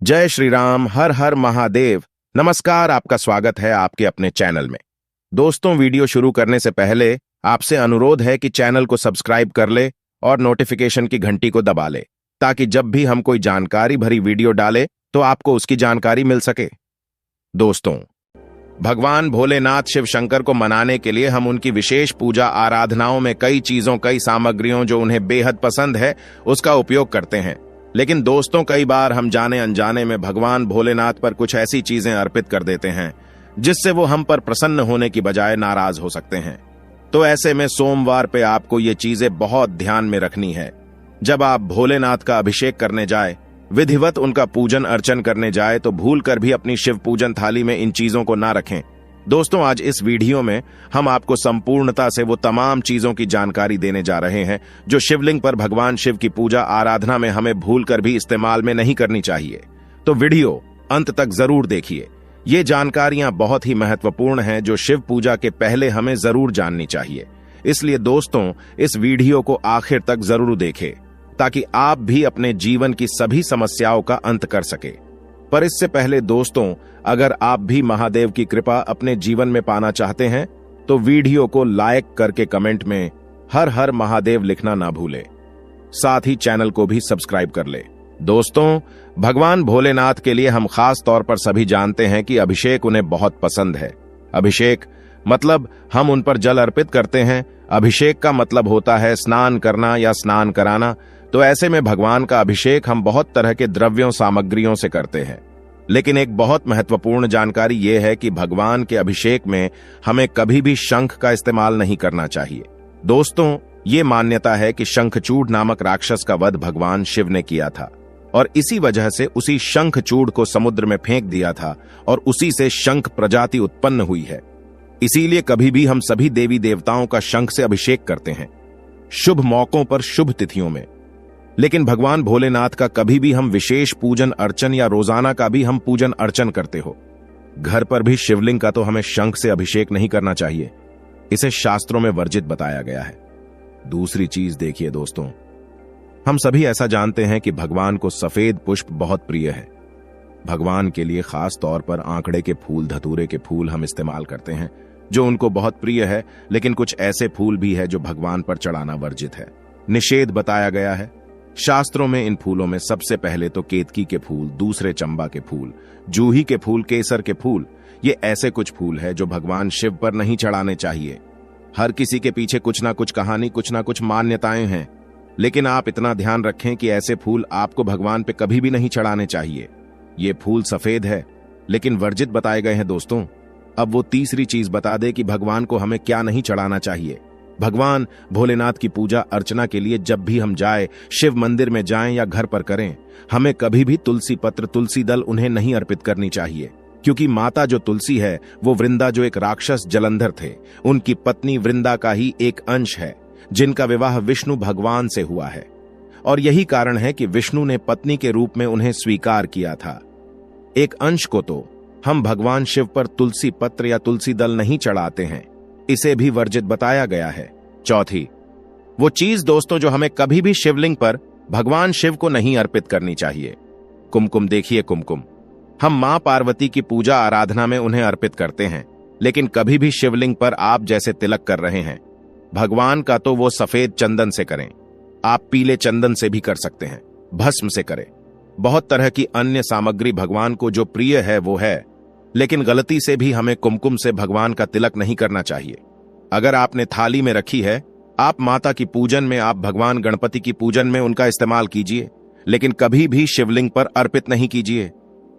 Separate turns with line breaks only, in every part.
जय श्री राम, हर हर महादेव। नमस्कार, आपका स्वागत है आपके अपने चैनल में। दोस्तों, वीडियो शुरू करने से पहले आपसे अनुरोध है कि चैनल को सब्सक्राइब कर ले और नोटिफिकेशन की घंटी को दबा ले, ताकि जब भी हम कोई जानकारी भरी वीडियो डालें तो आपको उसकी जानकारी मिल सके। दोस्तों, भगवान भोलेनाथ शिव शंकर को मनाने के लिए हम उनकी विशेष पूजा आराधनाओं में कई सामग्रियों जो उन्हें बेहद पसंद है उसका उपयोग करते हैं। लेकिन दोस्तों, कई बार हम जाने अनजाने में भगवान भोलेनाथ पर कुछ ऐसी चीजें अर्पित कर देते हैं जिससे वो हम पर प्रसन्न होने की बजाय नाराज हो सकते हैं। तो ऐसे में सोमवार पे आपको ये चीजें बहुत ध्यान में रखनी है। जब आप भोलेनाथ का अभिषेक करने जाए, विधिवत उनका पूजन अर्चन करने जाए, तो भूल कर भी अपनी शिव पूजन थाली में इन चीजों को ना रखें। दोस्तों, आज इस वीडियो में हम आपको संपूर्णता से वो तमाम चीजों की जानकारी देने जा रहे हैं जो शिवलिंग पर भगवान शिव की पूजा आराधना में हमें भूल कर भी इस्तेमाल में नहीं करनी चाहिए। तो वीडियो अंत तक जरूर देखिए। ये जानकारियां बहुत ही महत्वपूर्ण हैं जो शिव पूजा के पहले हमें जरूर जाननी चाहिए। इसलिए दोस्तों, इस वीडियो को आखिर तक जरूर देखें ताकि आप भी अपने जीवन की सभी समस्याओं का अंत कर सके। पर इससे पहले दोस्तों, अगर आप भी महादेव की कृपा अपने जीवन में पाना चाहते हैं तो वीडियो को लाइक करके कमेंट में हर हर महादेव लिखना ना भूले। साथ ही चैनल को भी सब्सक्राइब कर ले। दोस्तों, भगवान भोलेनाथ के लिए हम खास तौर पर सभी जानते हैं कि अभिषेक उन्हें बहुत पसंद है। अभिषेक मतलब हम उन पर जल अर्पित करते हैं। अभिषेक का मतलब होता है स्नान करना या स्नान कराना। तो ऐसे में भगवान का अभिषेक हम बहुत तरह के द्रव्यों सामग्रियों से करते हैं। लेकिन एक बहुत महत्वपूर्ण जानकारी यह है कि भगवान के अभिषेक में हमें कभी भी शंख का इस्तेमाल नहीं करना चाहिए। दोस्तों, ये मान्यता है कि शंखचूड़ नामक राक्षस का वध भगवान शिव ने किया था और इसी वजह से उसी शंखचूड़ को समुद्र में फेंक दिया था और उसी से शंख प्रजाति उत्पन्न हुई है। इसीलिए कभी भी हम सभी देवी देवताओं का शंख से अभिषेक करते हैं, शुभ मौकों पर, शुभ तिथियों में। लेकिन भगवान भोलेनाथ का कभी भी हम विशेष पूजन अर्चन या रोजाना का भी हम पूजन अर्चन करते हो। घर पर भी शिवलिंग का तो हमें शंख से अभिषेक नहीं करना चाहिए। इसे शास्त्रों में वर्जित बताया गया है। दूसरी चीज देखिए दोस्तों, हम सभी ऐसा जानते हैं कि भगवान को सफेद पुष्प बहुत प्रिय है। भगवान के लिए खास तौर पर आंकड़े के फूल, धतूरे के फूल हम इस्तेमाल करते हैं जो उनको बहुत प्रिय है। लेकिन कुछ ऐसे फूल भी है जो भगवान पर चढ़ाना वर्जित है, निषेध बताया गया है। शास्त्रों में इन फूलों में सबसे पहले तो केतकी के फूल, दूसरे चंबा के फूल, जूही के फूल, केसर के फूल, ये ऐसे कुछ फूल है जो भगवान शिव पर नहीं चढ़ाने चाहिए। हर किसी के पीछे कुछ ना कुछ कहानी, कुछ ना कुछ मान्यताएं हैं। लेकिन आप इतना ध्यान रखें कि ऐसे फूल आपको भगवान पे कभी भी नहीं चढ़ाने चाहिए। ये फूल सफेद है लेकिन वर्जित बताए गए हैं। दोस्तों, अब वो तीसरी चीज बता दे कि भगवान को हमें क्या नहीं चढ़ाना चाहिए। भगवान भोलेनाथ की पूजा अर्चना के लिए जब भी हम जाए, शिव मंदिर में जाएं या घर पर करें, हमें कभी भी तुलसी पत्र, तुलसी दल उन्हें नहीं अर्पित करनी चाहिए। क्योंकि माता जो तुलसी है वो वृंदा, जो एक राक्षस जलंधर थे, उनकी पत्नी वृंदा का ही एक अंश है जिनका विवाह विष्णु भगवान से हुआ है। और यही कारण है कि विष्णु ने पत्नी के रूप में उन्हें स्वीकार किया था। एक अंश को तो हम भगवान शिव पर तुलसी पत्र या तुलसी दल नहीं चढ़ाते हैं, इसे भी वर्जित बताया गया है। चौथी वो चीज दोस्तों जो हमें कभी भी शिवलिंग पर भगवान शिव को नहीं अर्पित करनी चाहिए, कुमकुम। देखिए, कुमकुम हम मां पार्वती की पूजा आराधना में उन्हें अर्पित करते हैं, लेकिन कभी भी शिवलिंग पर आप जैसे तिलक कर रहे हैं, भगवान का तो वो सफेद चंदन से करें। आप पीले चंदन से भी कर सकते हैं, भस्म से करें। बहुत तरह की अन्य सामग्री भगवान को जो प्रिय है वो है, लेकिन गलती से भी हमें कुमकुम से भगवान का तिलक नहीं करना चाहिए। अगर आपने थाली में रखी है, आप माता की पूजन में, आप भगवान गणपति की पूजन में उनका इस्तेमाल कीजिए, लेकिन कभी भी शिवलिंग पर अर्पित नहीं कीजिए।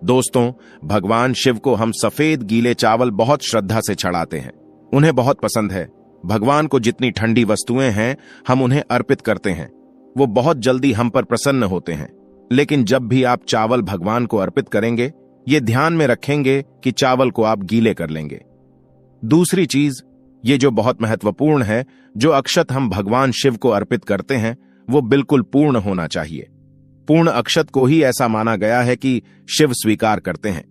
दोस्तों, भगवान शिव को हम सफेद गीले चावल बहुत श्रद्धा से चढ़ाते हैं, उन्हें बहुत पसंद है। भगवान को जितनी ठंडी वस्तुएं हैं हम उन्हें अर्पित करते हैं, वो बहुत जल्दी हम पर प्रसन्न होते हैं। लेकिन जब भी आप चावल भगवान को अर्पित करेंगे, ये ध्यान में रखेंगे कि चावल को आप गीले कर लेंगे। दूसरी चीज, ये जो बहुत महत्वपूर्ण है, जो अक्षत हम भगवान शिव को अर्पित करते हैं वो बिल्कुल पूर्ण होना चाहिए। पूर्ण अक्षत को ही ऐसा माना गया है कि शिव स्वीकार करते हैं।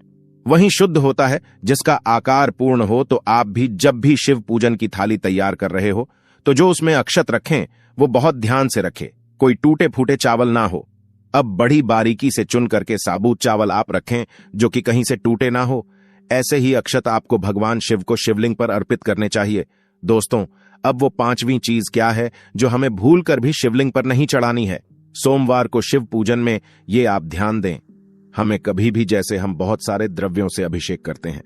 वही शुद्ध होता है जिसका आकार पूर्ण हो। तो आप भी जब भी शिव पूजन की थाली तैयार कर रहे हो तो जो उसमें अक्षत रखें वो बहुत ध्यान से रखें, कोई टूटे फूटे चावल ना हो। अब बड़ी बारीकी से चुन करके साबुत चावल आप रखें जो कि कहीं से टूटे ना हो। ऐसे ही अक्षत आपको भगवान शिव को शिवलिंग पर अर्पित करने चाहिए। दोस्तों, अब वो 5वीं चीज क्या है जो हमें भूल कर भी शिवलिंग पर नहीं चढ़ानी है। सोमवार को शिव पूजन में ये आप ध्यान दें। हमें कभी भी, जैसे हम बहुत सारे द्रव्यों से अभिषेक करते हैं,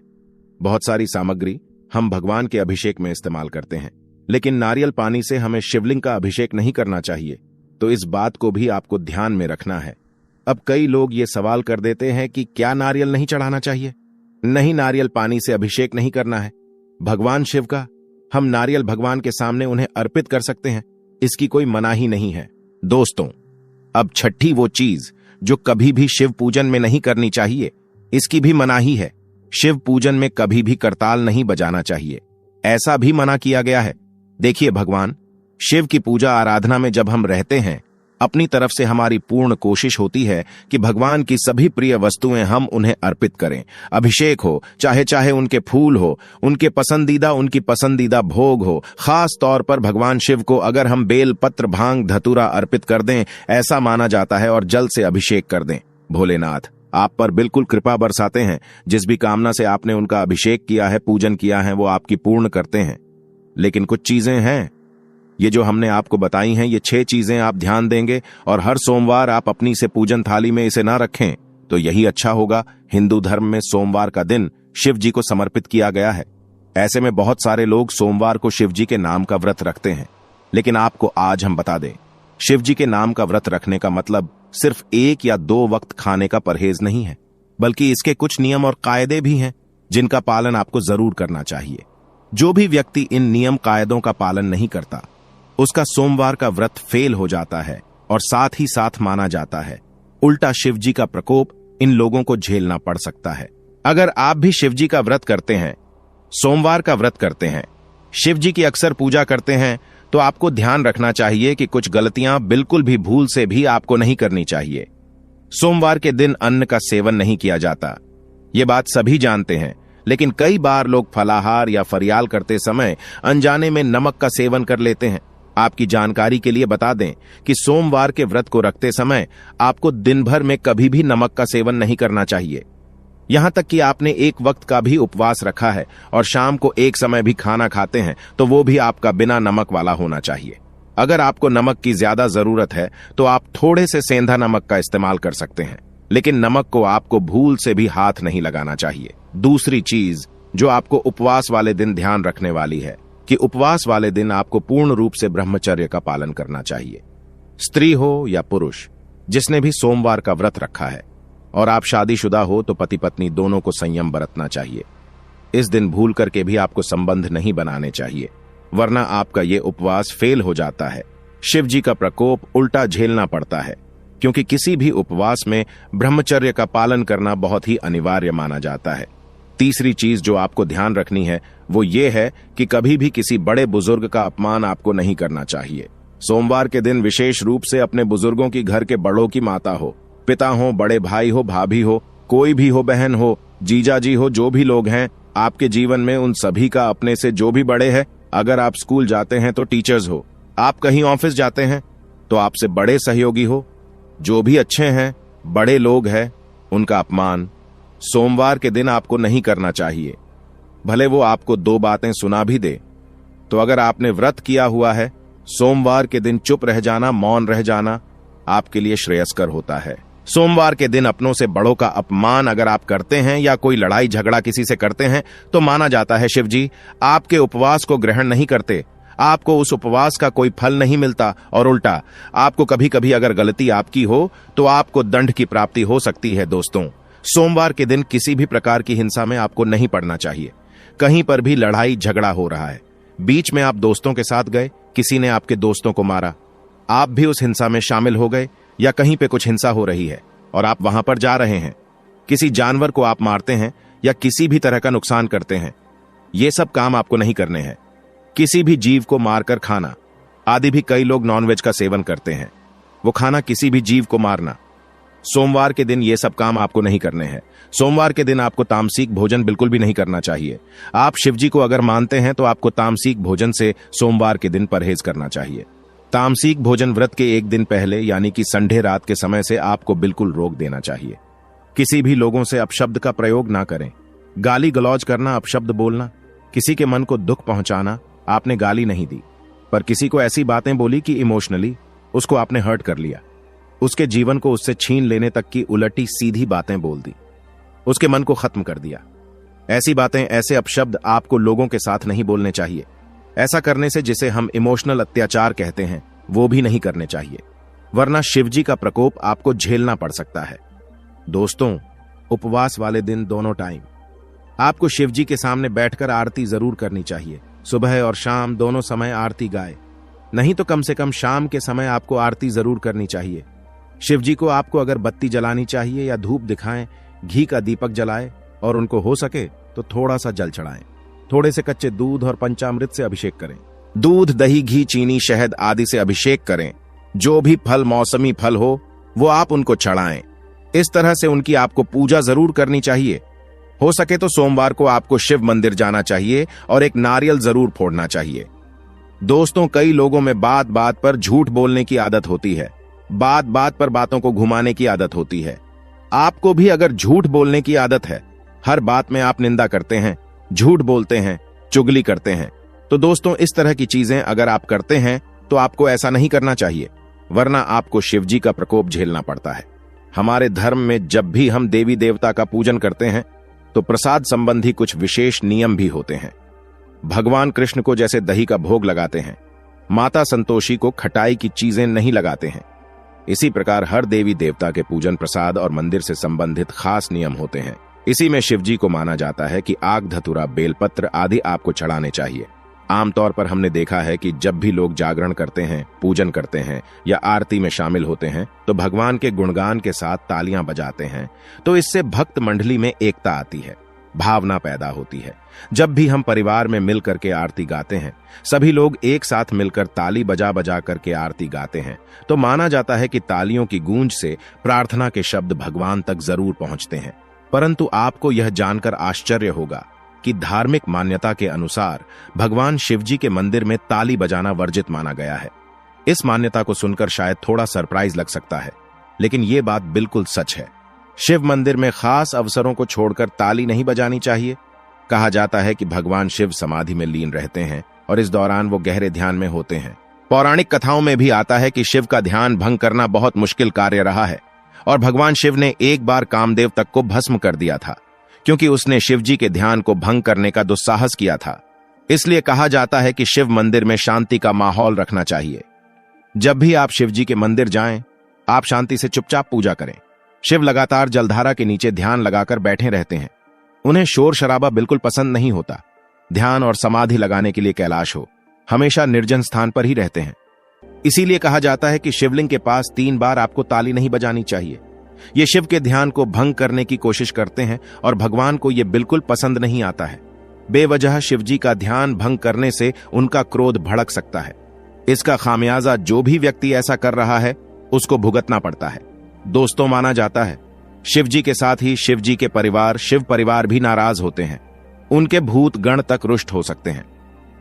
बहुत सारी सामग्री हम भगवान के अभिषेक में इस्तेमाल करते हैं, लेकिन नारियल पानी से हमें शिवलिंग का अभिषेक नहीं करना चाहिए। तो इस बात को भी आपको ध्यान में रखना है। अब कई लोग ये सवाल कर देते हैं कि क्या नारियल नहीं चढ़ाना चाहिए? नहीं, नारियल पानी से अभिषेक नहीं करना है भगवान शिव का। हम नारियल भगवान के सामने उन्हें अर्पित कर सकते हैं, इसकी कोई मनाही नहीं है। दोस्तों, अब छठी वो चीज जो कभी भी शिव पूजन में नहीं करनी चाहिए, इसकी भी मनाही है। शिव पूजन में कभी भी करताल नहीं बजाना चाहिए, ऐसा भी मना किया गया है। देखिए, भगवान शिव की पूजा आराधना में जब हम रहते हैं, अपनी तरफ से हमारी पूर्ण कोशिश होती है कि भगवान की सभी प्रिय वस्तुएं हम उन्हें अर्पित करें। अभिषेक हो, चाहे उनके फूल हो, उनकी पसंदीदा भोग हो। खास तौर पर भगवान शिव को अगर हम बेल पत्र, भांग, धतूरा अर्पित कर दें, ऐसा माना जाता है, और जल से अभिषेक कर दें। भोलेनाथ आप पर बिल्कुल कृपा बरसाते हैं। जिस भी कामना से आपने उनका अभिषेक किया है, पूजन किया है, वो आपकी पूर्ण करते हैं। लेकिन कुछ चीजें हैं, ये जो हमने आपको बताई हैं, ये 6 चीजें आप ध्यान देंगे और हर सोमवार आप अपनी से पूजन थाली में इसे ना रखें तो यही अच्छा होगा। हिंदू धर्म में सोमवार का दिन शिव जी को समर्पित किया गया है। ऐसे में बहुत सारे लोग सोमवार को शिव जी के नाम का व्रत रखते हैं, लेकिन आपको आज हम बता दें, शिव जी के नाम का व्रत रखने का मतलब सिर्फ 1 या 2 वक्त खाने का परहेज नहीं है, बल्कि इसके कुछ नियम और कायदे भी हैं जिनका पालन आपको जरूर करना चाहिए। जो भी व्यक्ति इन नियम कायदों का पालन नहीं करता, उसका सोमवार का व्रत फेल हो जाता है और साथ ही साथ माना जाता है उल्टा शिव जी का प्रकोप इन लोगों को झेलना पड़ सकता है। अगर आप भी शिव जी का व्रत करते हैं, सोमवार का व्रत करते हैं, शिव जी की अक्सर पूजा करते हैं, तो आपको ध्यान रखना चाहिए कि कुछ गलतियां बिल्कुल भी भूल से भी आपको नहीं करनी चाहिए। सोमवार के दिन अन्न का सेवन नहीं किया जाता, ये बात सभी जानते हैं, लेकिन कई बार लोग फलाहार या फरियाल करते समय अनजाने में नमक का सेवन कर लेते हैं। आपकी जानकारी के लिए बता दें कि सोमवार के व्रत को रखते समय आपको दिन भर में कभी भी नमक का सेवन नहीं करना चाहिए। यहां तक कि आपने एक वक्त का भी उपवास रखा है और शाम को एक समय भी खाना खाते हैं, तो वो भी आपका बिना नमक वाला होना चाहिए। अगर आपको नमक की ज्यादा जरूरत है तो आप थोड़े से सेंधा नमक का इस्तेमाल कर सकते हैं, लेकिन नमक को आपको भूल से भी हाथ नहीं लगाना चाहिए। दूसरी चीज जो आपको उपवास वाले दिन ध्यान रखने वाली है कि उपवास वाले दिन आपको पूर्ण रूप से ब्रह्मचर्य का पालन करना चाहिए। स्त्री हो या पुरुष, जिसने भी सोमवार का व्रत रखा है और आप शादीशुदा हो, तो पति पत्नी दोनों को संयम बरतना चाहिए। इस दिन भूल करके भी आपको संबंध नहीं बनाने चाहिए, वरना आपका ये उपवास फेल हो जाता है। शिव जी का प्रकोप उल्टा झेलना पड़ता है, क्योंकि किसी भी उपवास में ब्रह्मचर्य का पालन करना बहुत ही अनिवार्य माना जाता है। तीसरी चीज जो आपको ध्यान रखनी है वो ये है कि कभी भी किसी बड़े बुजुर्ग का अपमान आपको नहीं करना चाहिए। सोमवार के दिन विशेष रूप से अपने बुजुर्गों की, घर के बड़ों की, माता हो, पिता हो, बड़े भाई हो, भाभी हो, कोई भी हो, बहन हो, जीजा जी हो, जो भी लोग हैं आपके जीवन में, उन सभी का अपने से जो भी बड़े हैं, अगर आप स्कूल जाते हैं तो टीचर्स हो, आप कहीं ऑफिस जाते हैं तो आपसे बड़े सहयोगी हो, जो भी अच्छे हैं, बड़े लोग हैं, उनका अपमान सोमवार के दिन आपको नहीं करना चाहिए। भले वो आपको 2 बातें सुना भी दे, तो अगर आपने व्रत किया हुआ है, सोमवार के दिन चुप रह जाना, मौन रह जाना आपके लिए श्रेयस्कर होता है। सोमवार के दिन अपनों से बड़ों का अपमान अगर आप करते हैं या कोई लड़ाई झगड़ा किसी से करते हैं, तो माना जाता है शिव जी आपके उपवास को ग्रहण नहीं करते, आपको उस उपवास का कोई फल नहीं मिलता, और उल्टा आपको कभी कभी अगर गलती आपकी हो तो आपको दंड की प्राप्ति हो सकती है। दोस्तों, सोमवार के दिन किसी भी प्रकार की हिंसा में आपको नहीं पड़ना चाहिए। कहीं पर भी लड़ाई झगड़ा हो रहा है, बीच में आप दोस्तों के साथ गए, किसी ने आपके दोस्तों को मारा, आप भी उस हिंसा में शामिल हो गए, या कहीं पे कुछ हिंसा हो रही है और आप वहां पर जा रहे हैं, किसी जानवर को आप मारते हैं या किसी भी तरह का नुकसान करते हैं, ये सब काम आपको नहीं करने हैं। किसी भी जीव को मारकर खाना आदि भी कई लोग नॉनवेज का सेवन करते हैं, वो खाना, किसी भी जीव को मारना, सोमवार के दिन ये सब काम आपको नहीं करने हैं। सोमवार के दिन आपको तामसिक भोजन बिल्कुल भी नहीं करना चाहिए। आप शिवजी को अगर मानते हैं तो आपको तामसिक भोजन से सोमवार के दिन परहेज करना चाहिए। तामसिक भोजन व्रत के एक दिन पहले यानी कि संडे रात के समय से आपको बिल्कुल रोक देना चाहिए। किसी भी लोगों से अपशब्द का प्रयोग ना करें। गाली गलौज करना, अपशब्द बोलना, किसी के मन को दुख पहुंचाना। आपने गाली नहीं दी, पर किसी को ऐसी बातें बोली कि इमोशनली उसको आपने हर्ट कर लिया। उसके जीवन को उससे छीन लेने तक की उलटी सीधी बातें बोल दी, उसके मन को खत्म कर दिया। ऐसी बातें, ऐसे अपशब्द आपको लोगों के साथ नहीं बोलने चाहिए। ऐसा करने से जिसे हम इमोशनल अत्याचार कहते हैं वो भी नहीं करने चाहिए, वरना शिवजी का प्रकोप आपको झेलना पड़ सकता है। दोस्तों, उपवास वाले दिन दोनों टाइम आपको शिवजी के सामने बैठकर आरती जरूर करनी चाहिए। सुबह और शाम दोनों समय आरती गाए, नहीं तो कम से कम शाम के समय आपको आरती जरूर करनी चाहिए। शिवजी को आपको अगर बत्ती जलानी चाहिए या धूप दिखाएं, घी का दीपक जलाएं और उनको हो सके तो थोड़ा सा जल चढ़ाएं। थोड़े से कच्चे दूध और पंचामृत से अभिषेक करें। दूध, दही, घी, चीनी, शहद आदि से अभिषेक करें। जो भी फल, मौसमी फल हो वो आप उनको चढ़ाएं। इस तरह से उनकी आपको पूजा जरूर करनी चाहिए। हो सके तो सोमवार को आपको शिव मंदिर जाना चाहिए और एक नारियल जरूर फोड़ना चाहिए। दोस्तों, कई लोगों में बात बात पर झूठ बोलने की आदत होती है। बात बात पर बातों को घुमाने की आदत होती है। आपको भी अगर झूठ बोलने की आदत है, हर बात में आप निंदा करते हैं, झूठ बोलते हैं, चुगली करते हैं, तो दोस्तों इस तरह की चीजें अगर आप करते हैं तो आपको ऐसा नहीं करना चाहिए, वरना आपको शिवजी का प्रकोप झेलना पड़ता है। हमारे धर्म में जब भी हम देवी देवता का पूजन करते हैं तो प्रसाद संबंधी कुछ विशेष नियम भी होते हैं। भगवान कृष्ण को जैसे दही का भोग लगाते हैं, माता संतोषी को खटाई की चीजें नहीं लगाते हैं। इसी प्रकार हर देवी देवता के पूजन, प्रसाद और मंदिर से संबंधित खास नियम होते हैं। इसी में शिवजी को माना जाता है कि आग, धतूरा, बेलपत्र आदि आपको चढ़ाने चाहिए। आमतौर पर हमने देखा है कि जब भी लोग जागरण करते हैं, पूजन करते हैं या आरती में शामिल होते हैं तो भगवान के गुणगान के साथ तालियां बजाते हैं, तो इससे भक्त मंडली में एकता आती है, भावना पैदा होती है। जब भी हम परिवार में मिलकर के आरती गाते हैं, सभी लोग एक साथ मिलकर ताली बजा बजा करके आरती गाते हैं, तो माना जाता है कि तालियों की गूंज से प्रार्थना के शब्द भगवान तक जरूर पहुंचते हैं। परंतु आपको यह जानकर आश्चर्य होगा कि धार्मिक मान्यता के अनुसार भगवान शिवजी के मंदिर में ताली बजाना वर्जित माना गया है। इस मान्यता को सुनकर शायद थोड़ा सरप्राइज लग सकता है, लेकिन यह बात बिल्कुल सच है। शिव मंदिर में खास अवसरों को छोड़कर ताली नहीं बजानी चाहिए। कहा जाता है कि भगवान शिव समाधि में लीन रहते हैं और इस दौरान वो गहरे ध्यान में होते हैं। पौराणिक कथाओं में भी आता है कि शिव का ध्यान भंग करना बहुत मुश्किल कार्य रहा है और भगवान शिव ने एक बार कामदेव तक को भस्म कर दिया था, क्योंकि उसने शिवजी के ध्यान को भंग करने का दुस्साहस किया था। इसलिए कहा जाता है कि शिव मंदिर में शांति का माहौल रखना चाहिए। जब भी आप शिवजी के मंदिर जाएं, आप शांति से चुपचाप पूजा करें। शिव लगातार जलधारा के नीचे ध्यान लगाकर बैठे रहते हैं। उन्हें शोर शराबा बिल्कुल पसंद नहीं होता। ध्यान और समाधि लगाने के लिए कैलाश हो, हमेशा निर्जन स्थान पर ही रहते हैं। इसीलिए कहा जाता है कि शिवलिंग के पास 3 बार आपको ताली नहीं बजानी चाहिए। ये शिव के ध्यान को भंग करने की कोशिश करते हैं और भगवान को यह बिल्कुल पसंद नहीं आता है। बेवजह शिवजी का ध्यान भंग करने से उनका क्रोध भड़क सकता है। इसका खामियाजा जो भी व्यक्ति ऐसा कर रहा है उसको भुगतना पड़ता है। दोस्तों, माना जाता है शिवजी के साथ ही शिवजी के परिवार, शिव परिवार भी नाराज होते हैं। उनके भूत गण तक रुष्ट हो सकते हैं।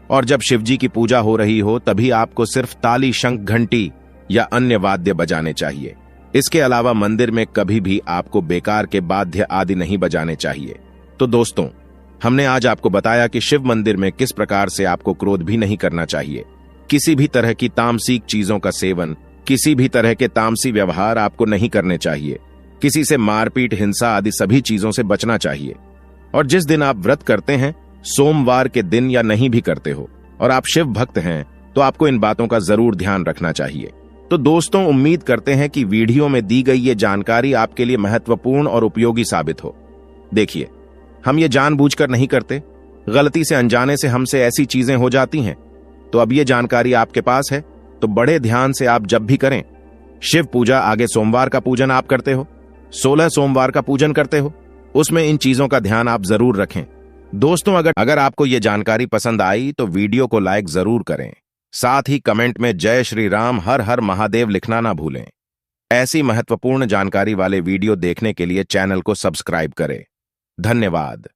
और जब शिवजी की पूजा हो रही हो तभी आपको सिर्फ ताली, शंख, घंटी या अन्य वाद्य बजाने चाहिए। इसके अलावा मंदिर में कभी भी आपको बेकार के वाद्य आदि नहीं बजाने चाहिए। तो दोस्तों, हमने आज आपको बताया कि शिव मंदिर में किस प्रकार से आपको क्रोध भी नहीं करना चाहिए। किसी भी तरह की तामसिक चीजों का सेवन, किसी भी तरह के तामसी व्यवहार आपको नहीं करने चाहिए। किसी से मारपीट, हिंसा आदि सभी चीजों से बचना चाहिए। और जिस दिन आप व्रत करते हैं, सोमवार के दिन या नहीं भी करते हो और आप शिव भक्त हैं, तो आपको इन बातों का जरूर ध्यान रखना चाहिए। तो दोस्तों, उम्मीद करते हैं कि वीडियो में दी गई ये जानकारी आपके लिए महत्वपूर्ण और उपयोगी साबित हो। देखिए, हम ये जानबूझकर नहीं करते, गलती से, अनजाने से हमसे ऐसी चीजें हो जाती हैं। तो अब ये जानकारी आपके पास है, तो बड़े ध्यान से आप जब भी करें। शिव पूजा, आगे सोमवार का पूजन आप करते हो, 16 सोमवार का पूजन करते हो, उसमें इन चीजों का ध्यान आप जरूर रखें। दोस्तों, अगर आपको ये जानकारी पसंद आई तो वीडियो को लाइक जरूर करें। साथ ही कमेंट में जय श्री राम, हर हर महादेव लिखना ना भूलें। ऐसी महत्वपूर्ण जानकारी वाले वीडियो देखने के लिए चैनल को सब्सक्राइब करें। धन्यवाद।